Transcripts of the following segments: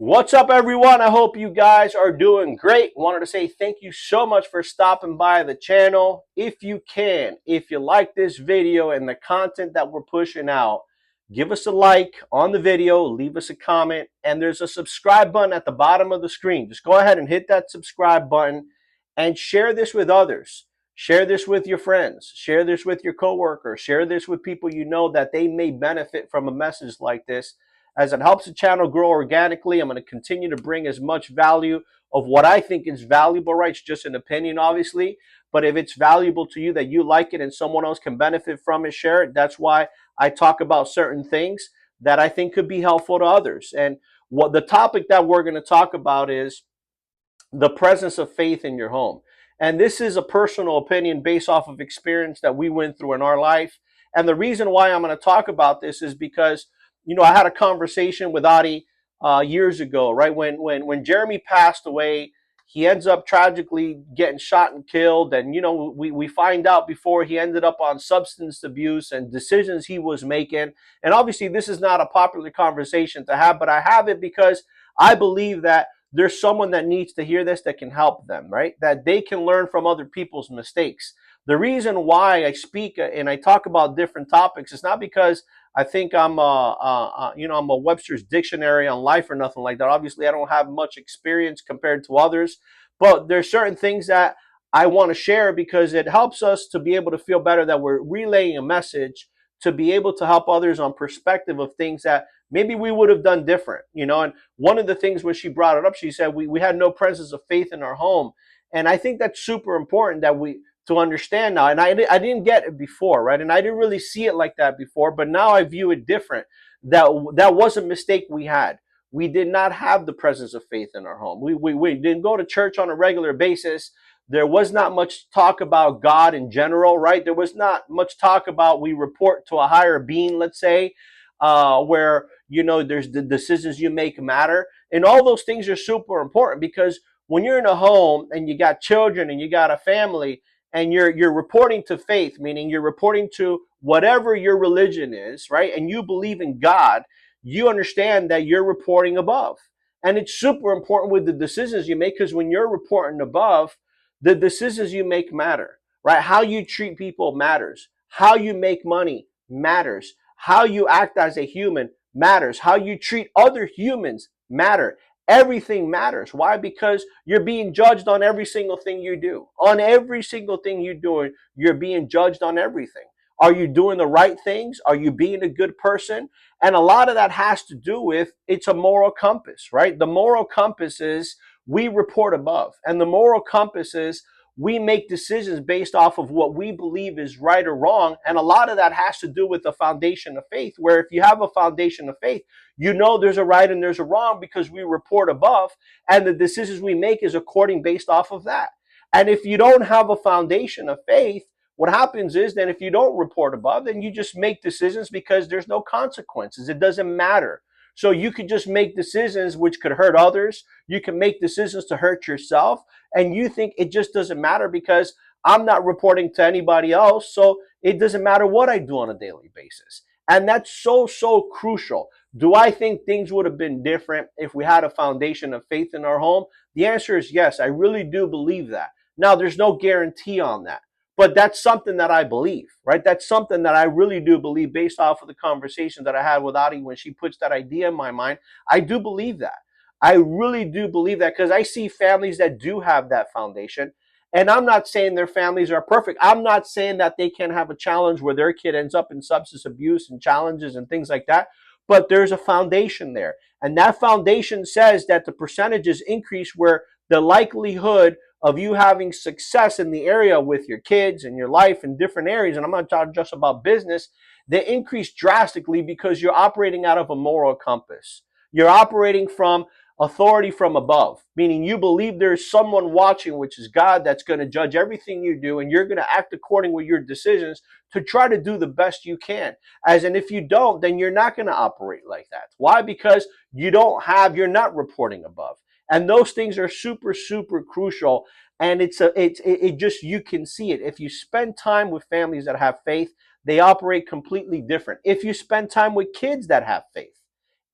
What's up, everyone? I hope you guys are doing great. Wanted to say thank you so much for stopping by the channel. If you can, if you like this video and the content that we're pushing out, give us a like on the video, leave us a comment, and there's a subscribe button at the bottom of the screen. Just go ahead and hit that subscribe button and share this with others. Share this with your friends. Share this with your coworkers. Share this with people you know that they may benefit from a message like this, as it helps the channel grow organically. I'm going to continue to bring as much value of what I think is valuable, right? It's just an opinion, obviously. But if it's valuable to you, that you like it and someone else can benefit from it, share it. That's why I talk about certain things that I think could be helpful to others. And what the topic that we're going to talk about is the presence of faith in your home. And this is a personal opinion based off of experience that we went through in our life. And the reason why I'm going to talk about this is because, I had a conversation with Adi years ago, right? When Jeremy passed away, he ends up tragically getting shot and killed. And, we find out before he ended up on substance abuse and decisions he was making. And obviously, this is not a popular conversation to have, but I have it because I believe that there's someone that needs to hear this that can help them, right? That they can learn from other people's mistakes. The reason why I speak and I talk about different topics is not because I think I'm a Webster's dictionary on life or nothing like that. Obviously, I don't have much experience compared to others, but there's certain things that I want to share because it helps us to be able to feel better that we're relaying a message to be able to help others on perspective of things that maybe we would have done different, And one of the things when she brought it up, she said we had no presence of faith in our home. And I think that's super important that we to understand now. And I didn't get it before, right? And I didn't really see it like that before, but now I view it different. That was a mistake we had. We did not have the presence of faith in our home. We didn't go to church on a regular basis. There was not much talk about God in general, right? There was not much talk about we report to a higher being, let's say, where there's the decisions you make matter, and all those things are super important because when you're in a home and you got children and you got a family and you're reporting to faith, meaning you're reporting to whatever your religion is, right? And you believe in God, you understand that you're reporting above. And it's super important with the decisions you make because when you're reporting above, the decisions you make matter, right? How you treat people matters. How you make money matters. How you act as a human matters. How you treat other humans matter. Everything matters. Why? Because you're being judged on every single thing you do. On every single thing you're doing, you're being judged on everything. Are you doing the right things? Are you being a good person? And a lot of that has to do with it's a moral compass, right? The moral compass is we report above. And the moral compass is we make decisions based off of what we believe is right or wrong. And a lot of that has to do with the foundation of faith, where if you have a foundation of faith, there's a right and there's a wrong because we report above and the decisions we make is according based off of that. And if you don't have a foundation of faith, what happens is then if you don't report above, then you just make decisions because there's no consequences. It doesn't matter. So you could just make decisions which could hurt others. You can make decisions to hurt yourself. And you think it just doesn't matter because I'm not reporting to anybody else. So it doesn't matter what I do on a daily basis. And that's so crucial. Do I think things would have been different if we had a foundation of faith in our home? The answer is yes. I really do believe that. Now, there's no guarantee on that. But that's something that I believe, right? That's something that I really do believe based off of the conversation that I had with Adi when she puts that idea in my mind. I do believe that. I really do believe that because I see families that do have that foundation. And I'm not saying their families are perfect. I'm not saying that they can't have a challenge where their kid ends up in substance abuse and challenges and things like that. But there's a foundation there. And that foundation says that the percentages increase where the likelihood of you having success in the area with your kids and your life in different areas, and I'm not talking just about business, they increase drastically because you're operating out of a moral compass. You're operating from authority from above, meaning you believe there's someone watching, which is God, that's going to judge everything you do, and you're going to act according with your decisions to try to do the best you can. As in, if you don't, then you're not going to operate like that. Why? Because you're not reporting above. And those things are super crucial. And it just, you can see it. If you spend time with families that have faith, they operate completely different. If you spend time with kids that have faith,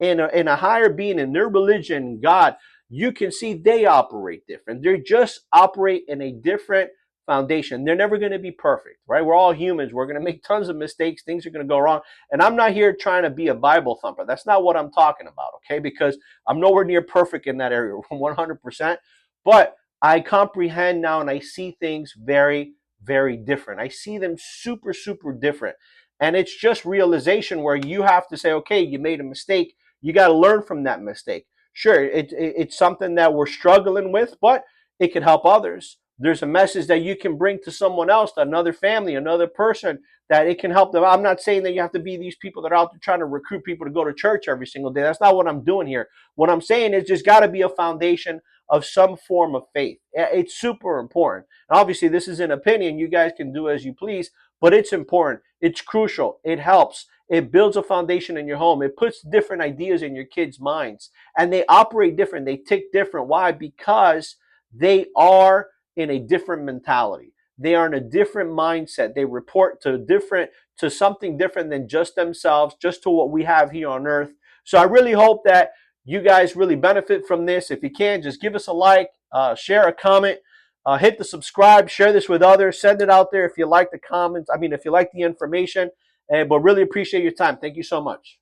in a higher being, in their religion, God, you can see they operate different. They just operate in a different foundation. They're never going to be perfect, right? We're all humans. We're going to make tons of mistakes. Things are going to go wrong. And I'm not here trying to be a Bible thumper. That's not what I'm talking about, okay? Because I'm nowhere near perfect in that area, 100%. But I comprehend now and I see things very, very different. I see them super, super different. And it's just realization where you have to say, okay, you made a mistake. You got to learn from that mistake. Sure, it's something that we're struggling with, but it can help others. There's a message that you can bring to someone else, to another family, another person, that it can help them. I'm not saying that you have to be these people that are out there trying to recruit people to go to church every single day. That's not what I'm doing here. What I'm saying is there's got to be a foundation of some form of faith. It's super important. And obviously, this is an opinion. You guys can do as you please, but it's important. It's crucial. It helps. It builds a foundation in your home. It puts different ideas in your kids' minds, and they operate different. They tick different. Why? Because they are in a different mentality. They are in a different mindset. They report to something different than just themselves, just to what we have here on earth. So I really hope that you guys really benefit from this. If you can, just give us a like, share a comment, hit the subscribe, share this with others, send it out there if you like the comments. I mean, if you like the information. But really appreciate your time. Thank you so much.